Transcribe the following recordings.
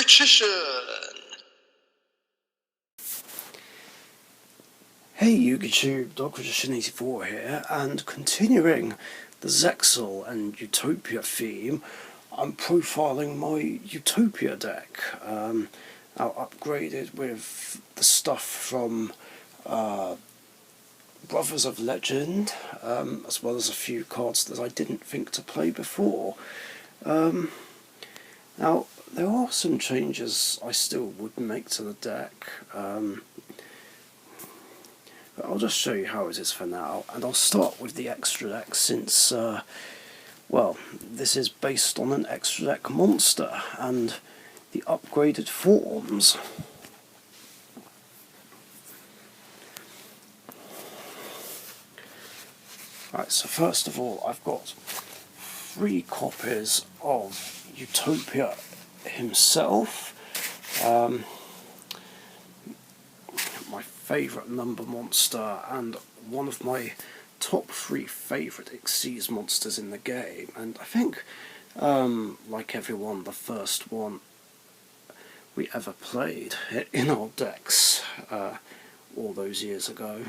Richician! Hey YouTube, Richician84 here, and continuing the Zexal and Utopia theme, I'm profiling my Utopia deck, now upgraded with the stuff from Brothers of Legend, as well as a few cards that I didn't think to play before. Now, there are some changes I still would make to the deck, but I'll just show you how it is for now, and I'll start with the extra deck since, well, this is based on an extra deck monster and the upgraded forms. Right, so first of all, I've got 3 copies of Utopia himself, my favourite number monster and one of my top 3 favourite Xyz monsters in the game, and I think, like everyone, the first one we ever played in our decks all those years ago.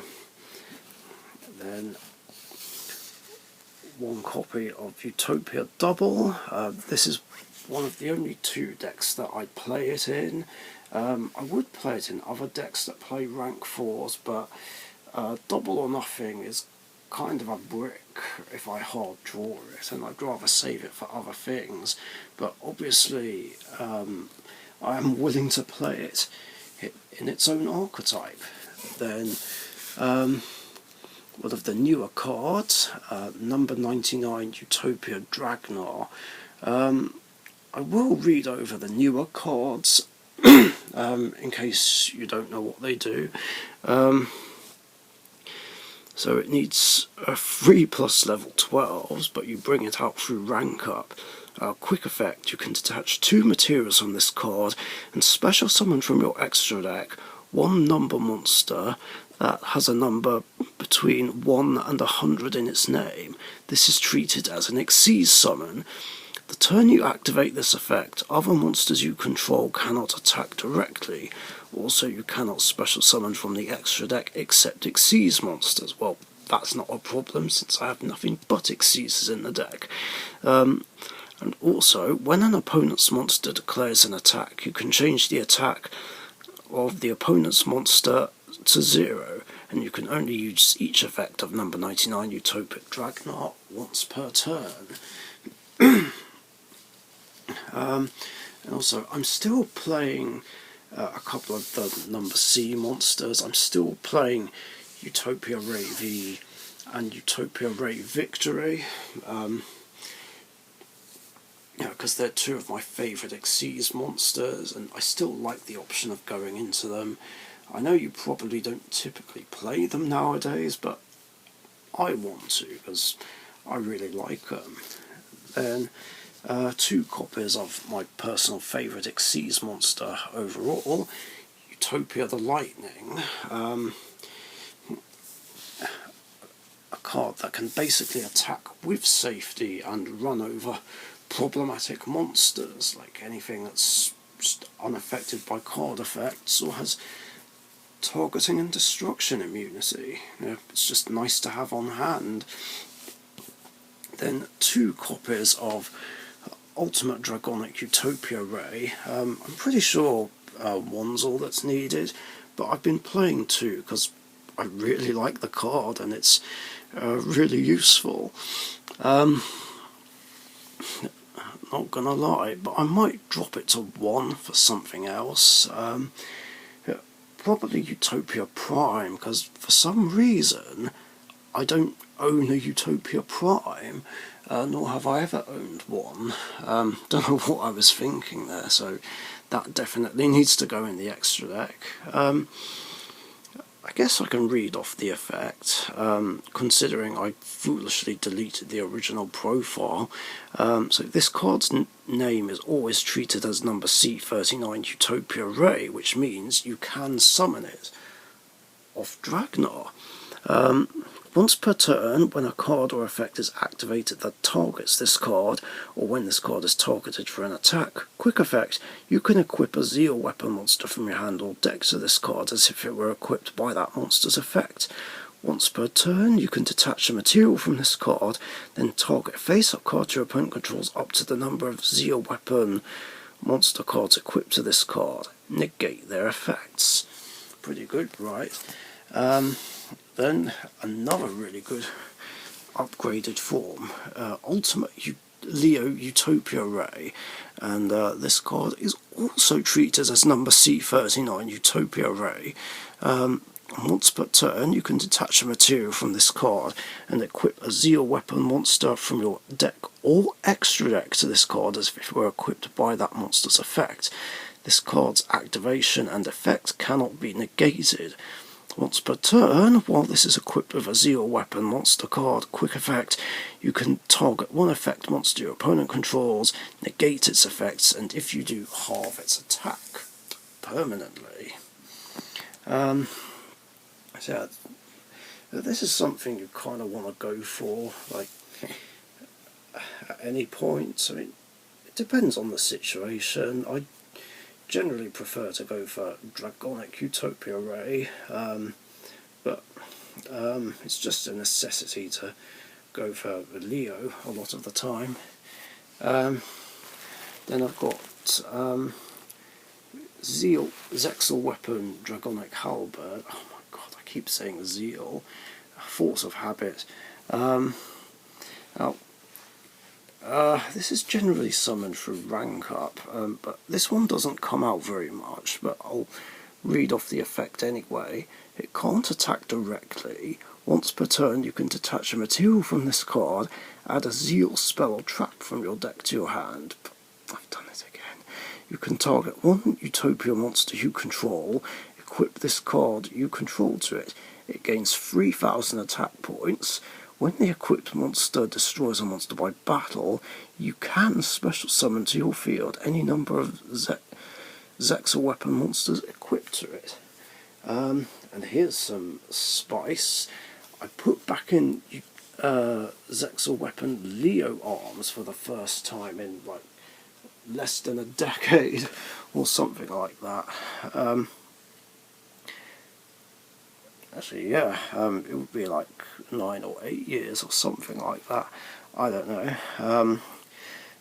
Then 1 copy of Utopia Double. This is one of the only 2 decks that I play it in. I would play it in other decks that play rank 4s, but Double or Nothing is kind of a brick if I hard draw it, and I'd rather save it for other things. But obviously I am willing to play it in its own archetype. Then one of the newer cards, number 99 Utopia Dragnar. I will read over the newer cards in case you don't know what they do. So it needs 3+ level 12s, but you bring it out through rank up. Quick effect, you can detach 2 materials on this card and special summon from your extra deck 1 number monster that has a number between 1 and 100 in its name. This is treated as an Xyz summon. The turn you activate this effect, other monsters you control cannot attack directly. Also, you cannot special summon from the extra deck except Xyz monsters. Well, that's not a problem since I have nothing but Xyzs in the deck. And also, when an opponent's monster declares an attack, you can change the attack of the opponent's monster to 0, and you can only use each effect of number 99 Utopia Dragnar once per turn. And also, I'm still playing a couple of the number C monsters. I'm still playing Utopia Ray V and Utopia Ray Victory, because they're 2 of my favourite Xyz monsters, and I still like the option of going into them. I know you probably don't typically play them nowadays, but I want to because I really like them. Then 2 copies of my personal favourite Xyz monster overall, Utopia the Lightning. A card that can basically attack with safety and run over problematic monsters, like anything that's just unaffected by card effects or has targeting and destruction immunity. It's just nice to have on hand. Then 2 copies of Ultimate Dragonic Utopia Ray. I'm pretty sure 1's all that's needed, but I've been playing 2 because I really like the card and it's really useful. Not gonna lie, but I might drop it to 1 for something else. Probably Utopia Prime, because for some reason I don't own a Utopia Prime, nor have I ever owned one. Don't know what I was thinking there, so that definitely needs to go in the extra deck. I guess I can read off the effect, considering I foolishly deleted the original profile. So this card's name is always treated as number C39 Utopia Ray, which means you can summon it off Dragnar. Once per turn, when a card or effect is activated that targets this card, or when this card is targeted for an attack, quick effect, you can equip a Zeal weapon monster from your hand or deck to this card as if it were equipped by that monster's effect. Once per turn, you can detach a material from this card, then target a face-up card your opponent controls up to the number of Zeal weapon monster cards equipped to this card. Negate their effects. Pretty good, right? Then another really good upgraded form, Ultimate Leo Utopia Ray, and this card is also treated as number C39 Utopia Ray. Once per turn, you can detach a material from this card and equip a Zeal weapon monster from your deck or extra deck to this card as if it were equipped by that monster's effect. This card's activation and effect cannot be negated. Once per turn, while this is equipped with a Zeal weapon monster card, quick effect, you can target one effect monster your opponent controls, negate its effects, and if you do, halve its attack permanently. So this is something you kind of want to go for, like, at any point. I mean, it depends on the situation. I generally prefer to go for Dragonic Utopia Ray, but it's just a necessity to go for Leo a lot of the time. Then I've got Zeal Zexal Weapon Dragonic Halberd. Oh my god, I keep saying Zeal. Force of habit. Now, this is generally summoned through rank up, but this one doesn't come out very much, but I'll read off the effect anyway. It can't attack directly. Once per turn you can detach a material from this card, add a Zeal spell or trap from your deck to your hand. I've done it again. You can target one Utopia monster you control, equip this card you control to it. It gains 3,000 attack points. When the equipped monster destroys a monster by battle, you can special summon to your field any number of Zexal weapon monsters equipped to it. And here's some spice. I put back in Zexal weapon Leo arms for the first time in like less than a decade or something like that. Actually, yeah, it would be like 9 or 8 years or something like that. I don't know.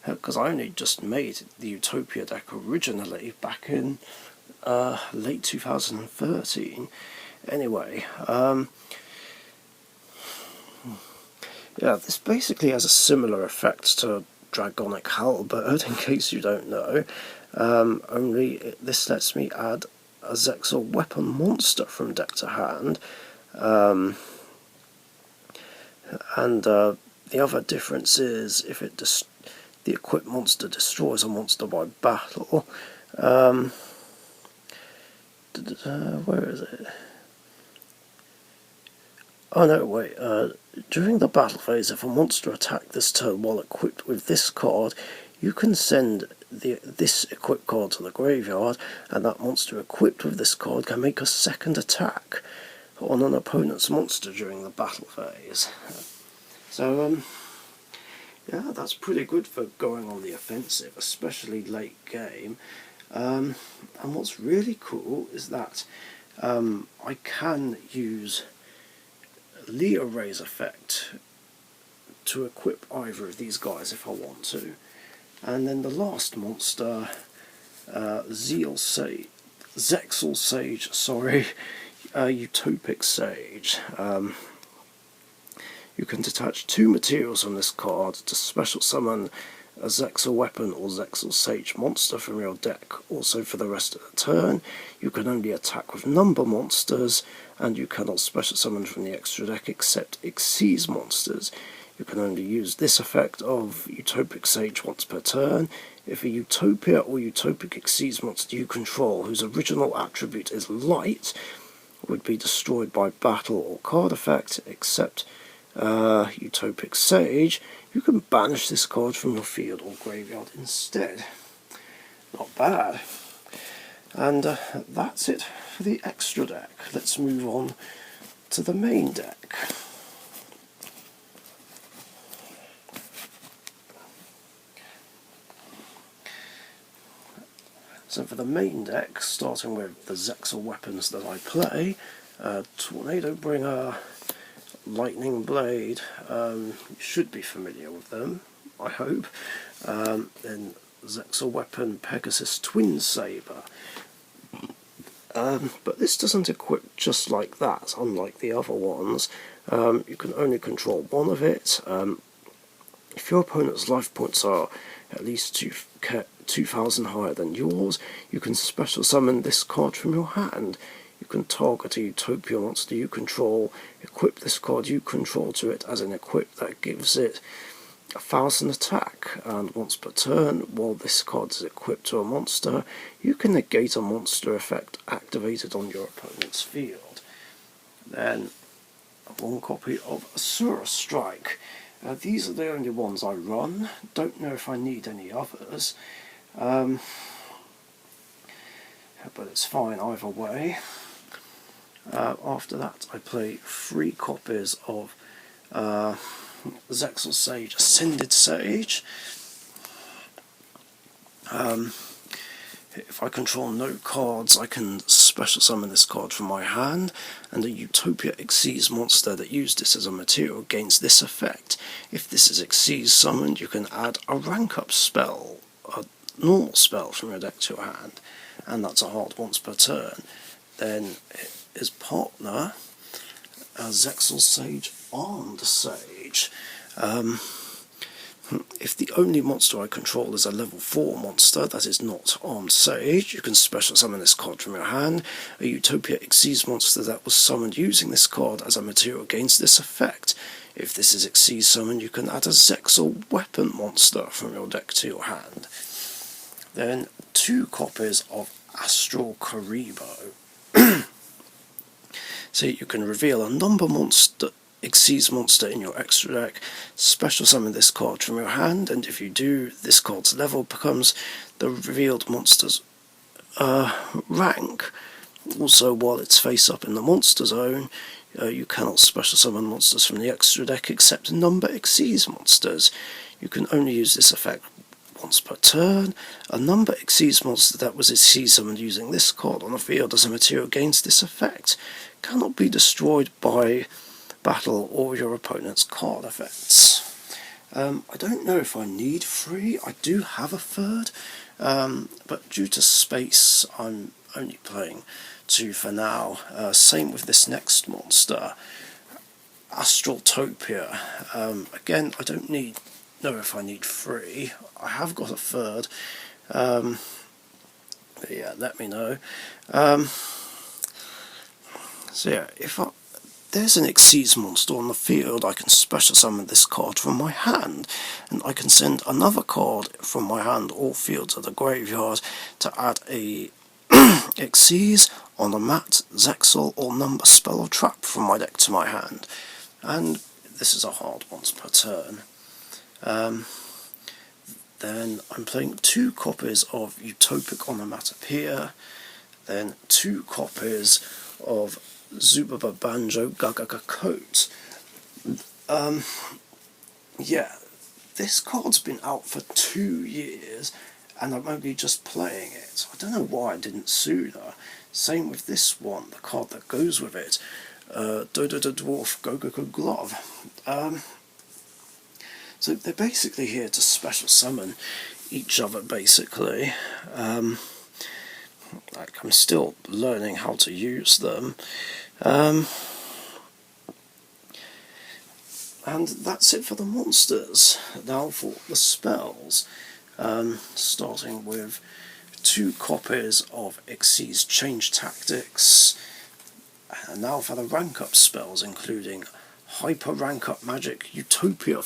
Because I only just made the Utopia deck originally back in late 2013. Anyway, yeah, this basically has a similar effect to Dragonic Halberd, in case you don't know. Only this lets me add a Zexal weapon monster from deck to hand, and the other difference is if it the equipped monster destroys a monster by battle. Where is it? Oh no, wait. During the battle phase, if a monster attacked this turn while equipped with this card, you can send this equipped card to the graveyard, and that monster equipped with this card can make a second attack on an opponent's monster during the battle phase. So, yeah, that's pretty good for going on the offensive, especially late game. And what's really cool is that I can use Leo Ray's effect to equip either of these guys if I want to. And then the last monster, Zexal Sage, Utopic Sage. You can detach 2 materials from this card to special summon a Zexal weapon or Zexal Sage monster from your deck. Also, for the rest of the turn, you can only attack with number monsters, and you cannot special summon from the extra deck except Xyz monsters. You can only use this effect of Utopic Sage once per turn. If a Utopia or Utopic Xyz monster you control, whose original attribute is light, would be destroyed by battle or card effect, except Utopic Sage, you can banish this card from your field or graveyard instead. Not bad. And that's it for the extra deck. Let's move on to the main deck. So for the main deck, starting with the Zexal weapons that I play, Tornado Bringer, Lightning Blade, you should be familiar with them, I hope. Then Zexal weapon, Pegasus Twin Saber. But this doesn't equip just like that, unlike the other ones. You can only control one of it. If your opponent's life points are at least 2,000 higher than yours, you can special summon this card from your hand. You can target a Utopia monster you control, equip this card you control to it as an equip that gives it 1,000 attack, and once per turn, while this card is equipped to a monster, you can negate a monster effect activated on your opponent's field. Then, one copy of Asura Strike. These are the only ones I run. Don't know if I need any others, but it's fine either way. After that, I play 3 copies of Zexal Sage, Ascended Sage. If I control no cards, I can special summon this card from my hand, and a Utopia Xyz monster that used this as a material gains this effect. If this is Xyz summoned, you can add a rank up spell, a normal spell from your deck to your hand, and that's a hard once per turn. Then his partner, Zexal Sage, Armed Sage. If the only monster I control is a level 4 monster that is not Armed Sage, you can special summon this card from your hand. A Utopia Xyz monster that was summoned using this card as a material gains this effect. If this is Xyz summoned, you can add a Zexal weapon monster from your deck to your hand. Then 2 copies of Astral Karibo. So you can reveal a number monster, Xyz monster in your extra deck, special summon this card from your hand, and if you do, this card's level becomes the revealed monster's rank. Also, while it's face up in the monster zone, you cannot special summon monsters from the extra deck except number Xyz monsters. You can only use this effect once per turn. A number Xyz monster that was Xyz summoned using this card on the field as a material gains this effect. Cannot be destroyed by battle or your opponent's card effects. I don't know if I need 3. I do have a 3rd, but due to space I'm only playing 2 for now. Same with this next monster, Utopia. Again, I don't know if I need 3. I have got a 3rd. But yeah, let me know. So yeah, if there's an Xyz monster on the field, I can special summon this card from my hand, and I can send another card from my hand or field to the graveyard to add a Xyz on a mat, Zexal, or number spell or trap from my deck to my hand. And this is a hard once per turn. Then I'm playing 2 copies of Utopic Onomatopoeia, then 2 copies of Zubaba Banjo Gagaga Coat. Yeah, this card's been out for 2 years, and I'm only just playing it. I don't know why I didn't sooner. Same with this one, the card that goes with it, Dodo Dwarf Gogaga Glove. So they're basically here to special summon each other, basically. Like, I'm still learning how to use them. And that's it for the monsters. Now for the spells. Starting with 2 copies of Xyz Change Tactics. And now for the rank up spells, including Hyper Rank Up Magic, Utopia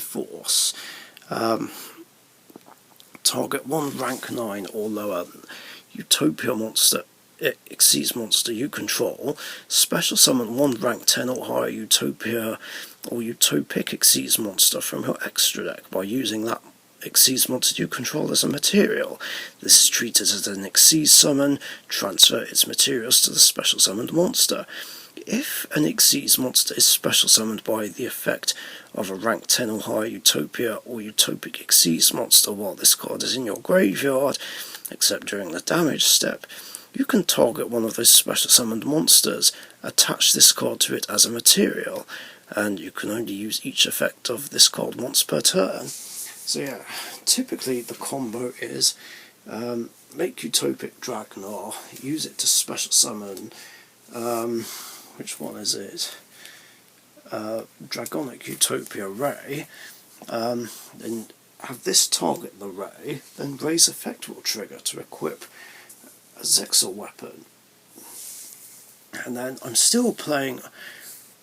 Force. Target 1 rank 9 or lower Utopia monster, Xyz monster you control. Special summon 1 rank 10 or higher Utopia or Utopic Xyz monster from your extra deck by using that Xyz monster you control as a material. This is treated as an Xyz summon. Transfer its materials to the special summoned monster. If an Xyz monster is special summoned by the effect of a rank 10 or higher Utopia or Utopic Xyz monster while this card is in your graveyard, except during the damage step, you can target one of those special summoned monsters, attach this card to it as a material, and you can only use each effect of this card once per turn. So yeah, typically the combo is make Utopic Dragonar, use it to special summon, which one is it? Dragonic Utopia Ray, then have this target the Ray, then Ray's effect will trigger to equip a Zexal weapon. And then I'm still playing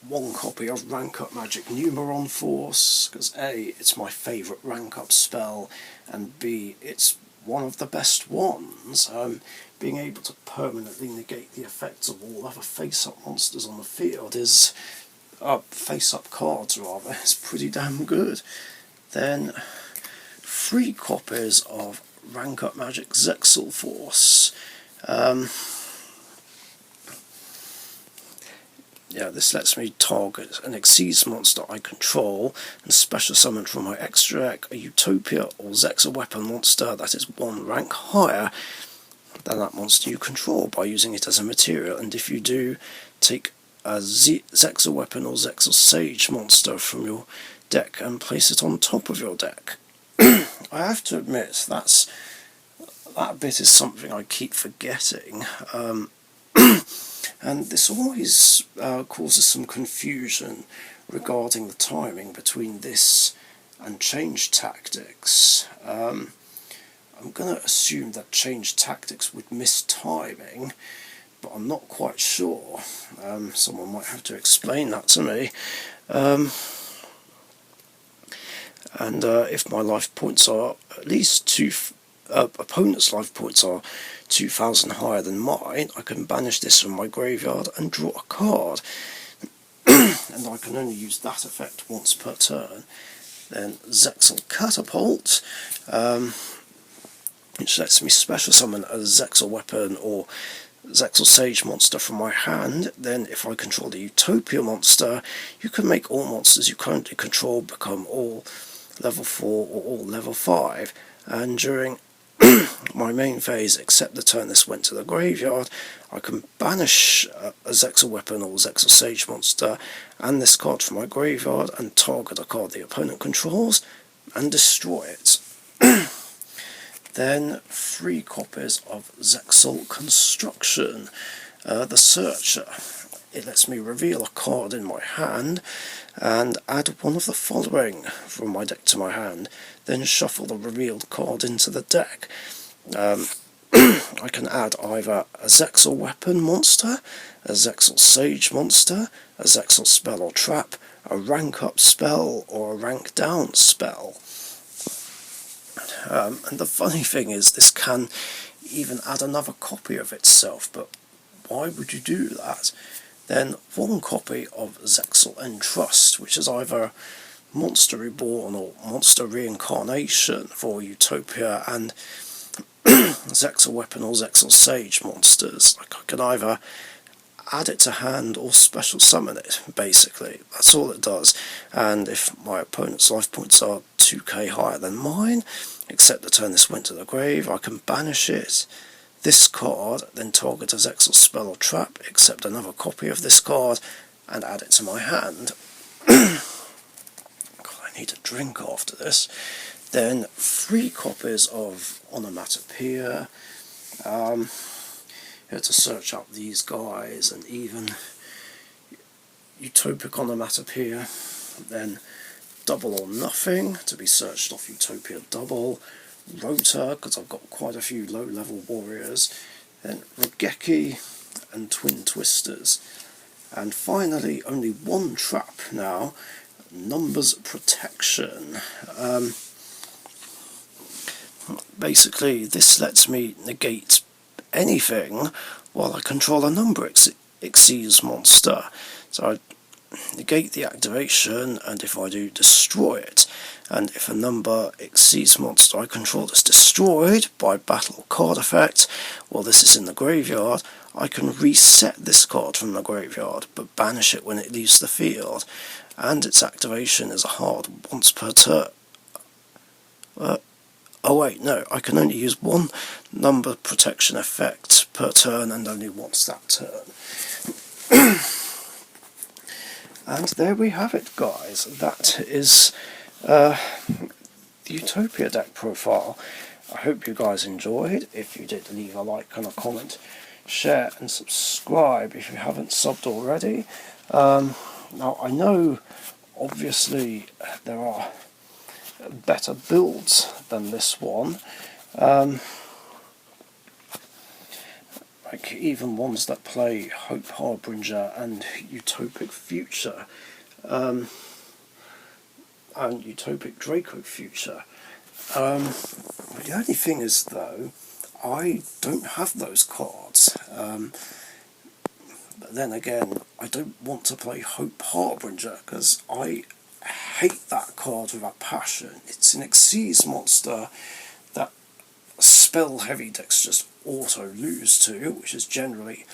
one copy of Rank Up Magic Numeron Force, because A, it's my favourite rank up spell, and B, it's one of the best ones. Being able to permanently negate the effects of all other face-up monsters on the field is, face-up cards rather, is pretty damn good. Then 3 copies of Rank Up Magic Zexal Force. Yeah, this lets me target an Exceeds monster I control and special summon from my extra deck a Utopia or Zexal weapon monster that is 1 rank higher than that monster you control by using it as a material, and if you do, take a Zexal weapon or Zexal Sage monster from your deck and place it on top of your deck. I have to admit, that bit is something I keep forgetting. And this always causes some confusion regarding the timing between this and Change Tactics. I'm going to assume that Change Tactics would miss timing, but I'm not quite sure. Someone might have to explain that to me. And if my life points are at least opponent's life points are 2,000 higher than mine, I can banish this from my graveyard and draw a card. And I can only use that effect once per turn. Then Zexal Catapult, which lets me special summon a Zexal weapon or Zexal Sage monster from my hand. Then if I control the Utopia monster, you can make all monsters you currently control become all level 4 or all level 5. And during my main phase, except the turn this went to the graveyard, I can banish a Zexal weapon or Zexal Sage monster and this card from my graveyard and target a card the opponent controls and destroy it. Then 3 copies of Zexal Construction. The Searcher. It lets me reveal a card in my hand and add one of the following from my deck to my hand, then shuffle the revealed card into the deck. I can add either a Zexal weapon monster, a Zexal Sage monster, a Zexal spell or trap, a rank up spell, or a rank down spell. And the funny thing is, this can even add another copy of itself, but why would you do that? Then 1 copy of Zexal Entrust, which is either Monster Reborn or Monster Reincarnation for Utopia and Zexal Weapon or Zexal Sage monsters. Like, I can either add it to hand or special summon it, basically. That's all it does. And if my opponent's life points are 2k higher than mine, except the turn this went to the grave, I can banish it. This card, then target a Zexal spell or trap, accept another copy of this card, and add it to my hand. God, I need a drink after this. Then 3 copies of Onomatopoeia. You have to search up these guys, and even Utopic Onomatopoeia. Then Double or Nothing, to be searched off Utopia Double. Rotor, because I've got quite a few low-level warriors, then Regeki and Twin Twisters, and finally only 1 trap now, Numbers Protection. Basically this lets me negate anything while I control a number exceeds monster, so I negate the activation, and if I do, destroy it. And if a number exceeds monster I control is destroyed by battle card effect, while this is in the graveyard, I can reset this card from the graveyard, but banish it when it leaves the field, and its activation is a hard once per turn. Oh wait, no, I can only use one number protection effect per turn and only once that turn. And there we have it, guys. That is the Utopia deck profile. I hope you guys enjoyed. If you did, leave a like and a comment, share and subscribe if you haven't subbed already. Now I know obviously there are better builds than this one, like even ones that play Hope Harbinger and Utopic Future, and Utopic Draco Future. The only thing is though, I don't have those cards. But then again, I don't want to play Hope Harbinger because I hate that card with a passion. It's an Xyz monster that spell heavy decks just auto lose to, which is generally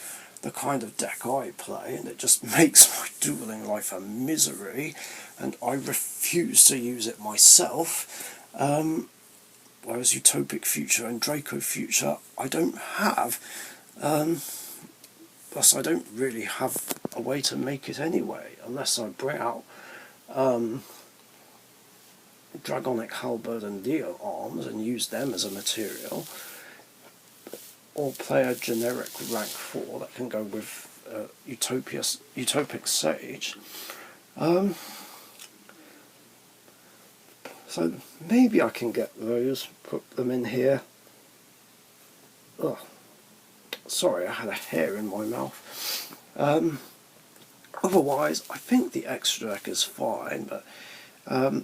the kind of deck I play, and it just makes my dueling life a misery, and I refuse to use it myself. Whereas Utopic Future and Draco Future I don't have, plus I don't really have a way to make it anyway, unless I bring out Dragonic Halberd and Leo Arms and use them as a material, or play a generic rank 4 that can go with Utopic Sage. So maybe I can get those, put them in here. Ugh. Sorry, I had a hair in my mouth. Otherwise, I think the extra deck is fine, but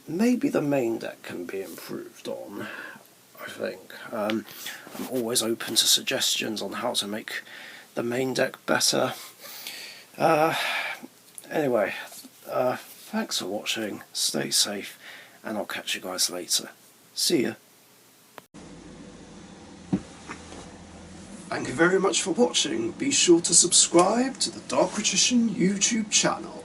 maybe the main deck can be improved on, I think. I'm always open to suggestions on how to make the main deck better. Anyway, thanks for watching, stay safe, and I'll catch you guys later. See ya. Thank you very much for watching. Be sure to subscribe to the Richician YouTube channel.